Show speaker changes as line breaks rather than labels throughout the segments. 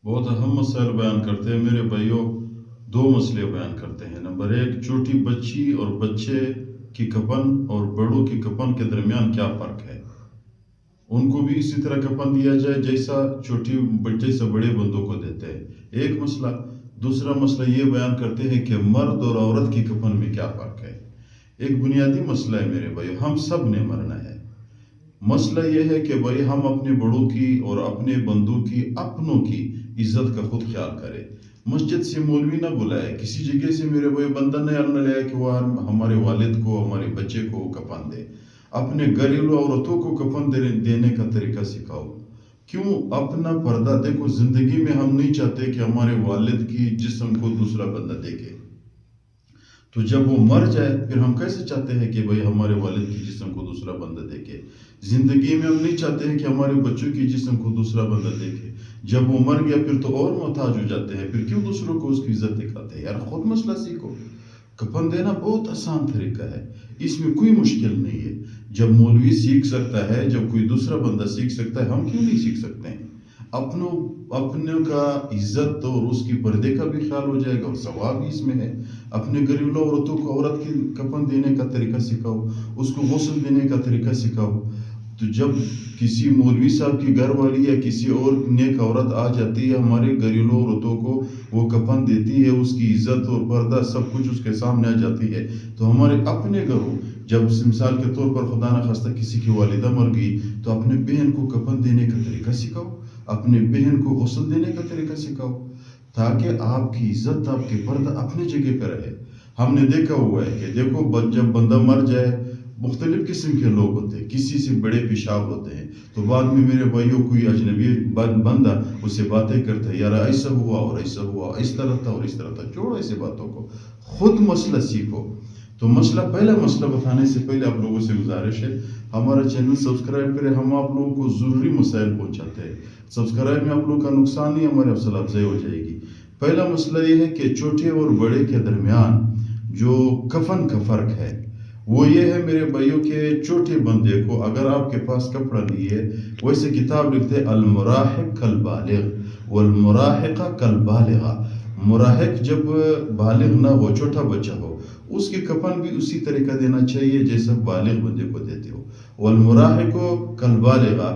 بہت اہم مسائل بیان کرتے ہیں میرے بھائیوں۔ دو مسئلے بیان کرتے ہیں۔ نمبر ایک، چھوٹی بچی اور بچے کی کفن اور بڑوں کی کفن کے درمیان کیا فرق ہے؟ ان کو بھی اسی طرح کفن دیا جائے جیسا بڑے بندوں کو دیتے ہیں، ایک مسئلہ۔ دوسرا مسئلہ یہ بیان کرتے ہیں کہ مرد اور عورت کی کفن میں کیا فرق ہے۔ ایک بنیادی مسئلہ ہے میرے بھائی، ہم سب نے مرنا ہے۔ مسئلہ یہ ہے کہ بھائی ہم اپنے بڑوں کی اور اپنے بندوں کی، اپنوں کی عزت کا خود خیال کرے۔ مسجد سے مولوی نہ بلائے، کسی جگہ سے میرے بھائی بندہ نہ لے کہ وہ ہمارے والد کو، ہمارے بچے کو کفن دے۔ اپنے گھریلو عورتوں کو کفن دینے کا طریقہ سکھاؤ۔ کیوں؟ اپنا پردہ دیکھو، زندگی میں ہم نہیں چاہتے کہ ہمارے والد کی جسم کو دوسرا بندہ دیکھے، تو جب وہ مر جائے پھر ہم کیسے چاہتے ہیں کہ بھئی ہمارے والد کی جسم کو دوسرا بندہ دیکھے؟ زندگی میں ہم نہیں چاہتے ہیں کہ ہمارے بچوں کی جسم کو دوسرا بندہ دیکھے۔ جب وہ مر گیا پھر تو اور محتاج ہو جاتے ہیں، پھر کیوں دوسروں کو اس کی عزت دکھاتے ہیں؟ یار خود مسئلہ سیکھو۔ کفن دینا بہت آسان طریقہ ہے، اس میں کوئی مشکل نہیں ہے۔ جب مولوی سیکھ سکتا ہے، جب کوئی دوسرا بندہ سیکھ سکتا ہے، ہم کیوں نہیں سیکھ سکتے ہیں؟ اپنے کا عزت اور اس کی پردے کا بھی خیال ہو جائے گا اور ثواب بھی اس میں ہے۔ اپنے گھریلو عورتوں کو عورت کی کفن دینے کا طریقہ سکھاؤ، اس کو غسل دینے کا طریقہ سکھاؤ۔ تو جب کسی مولوی صاحب کی گھر والی یا کسی اور نیک عورت آ جاتی ہے ہمارے گھریلو عورتوں کو وہ کفن دیتی ہے، اس کی عزت اور پردہ سب کچھ اس کے سامنے آ جاتی ہے، تو ہمارے اپنے گھروں جب مثال کے طور پر خدا نخواستہ کسی کی والدہ مر گئی تو اپنے بہن کو کفن دینے کا طریقہ سکھاؤ، اپنے بہن کو غسل دینے کا طریقہ سکھاؤ، تاکہ آپ کی عزت، آپ کے پردہ اپنے جگہ پہ رہے۔ ہم نے دیکھا ہوا ہے کہ دیکھو جب بندہ مر جائے مختلف قسم کے لوگ ہوتے ہیں، کسی سے بڑے پیشاب ہوتے ہیں، تو بعد میں میرے بھائیوں کوئی اجنبی بندہ اس سے باتیں کرتا ہے، یار ایسا ہوا اور ایسا ہوا، اس طرح تھا اور اس طرح تھا۔ چھوڑو ایسے باتوں کو، خود مسئلہ سیکھو۔ تو پہلا مسئلہ بتانے سے پہلے آپ لوگوں سے گزارش ہے ہمارا چینل سبسکرائب کریں، ہم آپ لوگوں کو ضروری مسائل پہنچاتے ہیں۔ سبسکرائب میں آپ لوگوں کا نقصان نہیں، ہماری حوصلہ افزائی ہو جائے گی۔ پہلا مسئلہ یہ ہے کہ چھوٹے اور بڑے کے درمیان جو کفن کا فرق ہے وہ یہ ہے میرے بھائیوں کہ چھوٹے بندے کو اگر آپ کے پاس کپڑا نہیں ہے، ویسے کتاب لکھتے المراحق کالبالغ والمراحقہ کالبالغہ۔ مراحق جب بالغ نہ ہو، چھوٹا بچہ ہو، اس کی کفن بھی اسی طریقہ دینا چاہیے جیسا بالغ بندے کو دیتے ہو۔ والمراحق کالبالغہ،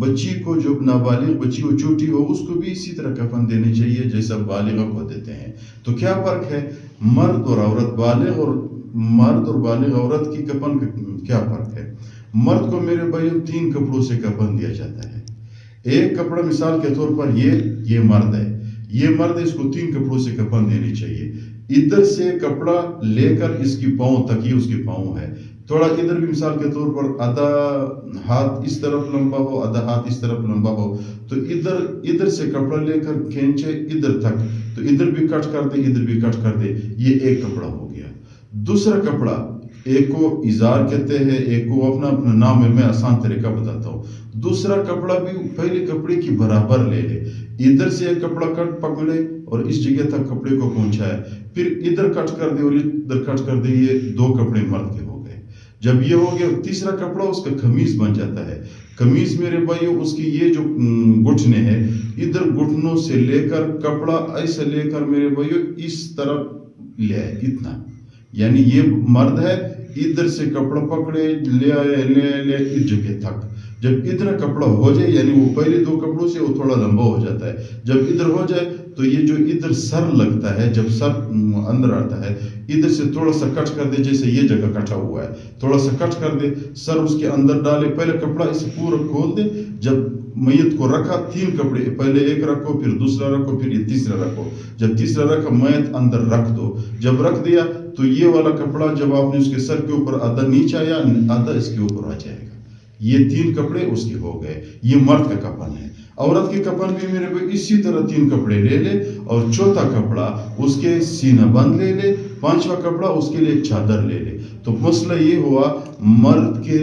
بچی کو جو نابالغ بچی ہو، چھوٹی ہو، اس کو بھی اسی طرح کفن دینے چاہیے جیسا بالغ کو دیتے ہیں۔ تو کیا فرق ہے مرد اور عورت، مرد اور بالغ عورت کی کفن کا کیا فرق ہے؟ مرد کو میرے بھائیوں 3 کپڑوں سے کفن دیا جاتا ہے۔ ایک کپڑا مثال کے طور پر یہ مرد ہے، یہ مرد، اس کو 3 کپڑوں سے کفن دینی چاہیے۔ ادھر سے کپڑا لے کر اس کی پاؤں تک، یہ اس کی پاؤں ہے، تھوڑا ادھر بھی مثال کے طور پر آدھا ہاتھ اس طرف لمبا ہو، آدھا ہاتھ اس طرف لمبا ہو، تو ادھر سے کپڑا لے کر کھینچے ادھر تک، تو ادھر بھی کٹ کر دے، ادھر بھی کٹ کر دے، یہ ایک کپڑا ہو گیا۔ دوسرا کپڑا، ایک کو ازار کہتے ہیں، ایک کو اپنا نام ہے، میں آسان طریقہ بتاتا ہوں۔ دوسرا کپڑا بھی پہلے کپڑے کی برابر لے لے، ادھر سے ایک کپڑا کٹ پکڑے اور اس جگہ تک کپڑے کو پہنچائے، پھر ادھر کٹ کر دے اور ادھر کٹ کر دے، یہ 2 کپڑے مرد کے ہو گئے۔ جب یہ ہو گیا تیسرا کپڑا اس کا قمیض بن جاتا ہے۔ قمیض میرے بھائیوں اس کی یہ جو گھٹنے ہیں، ادھر گھٹنوں سے لے کر کپڑا ایسا لے کر میرے بھائیوں اس طرف لے آئے، اتنا، یعنی یہ مرد ہے، ادھر سے کپڑا پکڑے لے آئے اس جگہ تک۔ جب اتنا کپڑا ہو جائے، یعنی وہ پہلے 2 کپڑوں سے وہ تھوڑا لمبا ہو جاتا ہے، جب ادھر ہو جائے تو یہ جو ادھر سر لگتا ہے، جب سر اندر آتا ہے، ادھر سے تھوڑا سا کٹ کر دے، جیسے یہ جگہ کٹا ہوا ہے، تھوڑا سا کٹ کر دے، سر اس کے اندر ڈالے، پہلے کپڑا اسے پورا کھول دے۔ جب میت کو رکھا، 3 کپڑے، پہلے ایک رکھو، پھر دوسرا رکھو، پھر یہ تیسرا رکھو۔ جب تیسرا رکھا، میت اندر رکھ دو۔ جب رکھ دیا تو یہ والا کپڑا جب آپ نے اس کے سر کے اوپر آدھا نیچے آیا، آدھا اس کے اوپر آ جائے گا۔ یہ 3 کپڑے اس کے ہو گئے، یہ مرد کا کفن ہے۔ عورت کی کفن بھی میرے کو اسی طرح 3 کپڑے لے لے اور چوتھا کپڑا اس کے سینہ بند لے لے، 5واں کپڑا اس کے لیے ایک چادر لے لے۔ تو مسئلہ یہ ہوا، مرد کے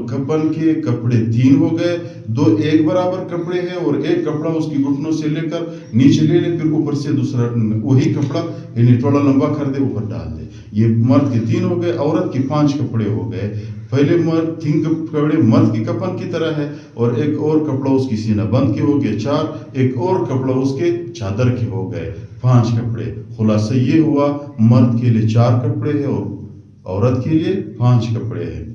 کفن کے کپڑے 3 ہو گئے، 2 ایک برابر کپڑے ہیں اور ایک کپڑا اس کی گھٹنوں سے لے کر نیچے لے لے، پھر اوپر سے دوسرا وہی کپڑا یعنی تھوڑا لمبا کر دے، اوپر ڈال دے۔ یہ مرد کے 3 ہو گئے، عورت کے 5 کپڑے ہو گئے۔ پہلے مرد 3 کپڑے مرد کی کفن کی طرح ہے، اور ایک اور کپڑا اس کی سینہ بند کے ہو گئے 4، ایک اور کپڑا اس کے چادر کے ہو گئے 5 کپڑے۔ خلاصہ یہ ہوا مرد کے لیے 4 کپڑے ہیں اور عورت کے لیے 5 کپڑے ہیں۔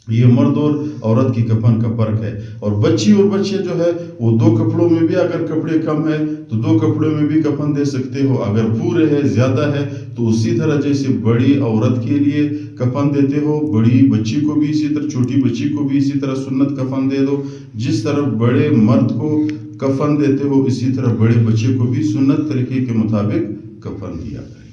یہ مرد اور عورت کی کفن کا فرق ہے۔ اور بچی اور بچے جو ہے وہ 2 کپڑوں میں بھی اگر کپڑے کم ہے تو 2 کپڑوں میں بھی کفن دے سکتے ہو، اگر پورے ہے زیادہ ہے تو اسی طرح جیسے بڑی عورت کے لیے کفن دیتے ہو، بڑی بچی کو بھی اسی طرح، چھوٹی بچی کو بھی اسی طرح سنت کفن دے دو۔ جس طرح بڑے مرد کو کفن دیتے ہو اسی طرح بڑے بچے کو بھی سنت طریقے کے مطابق کفن دیا کرے۔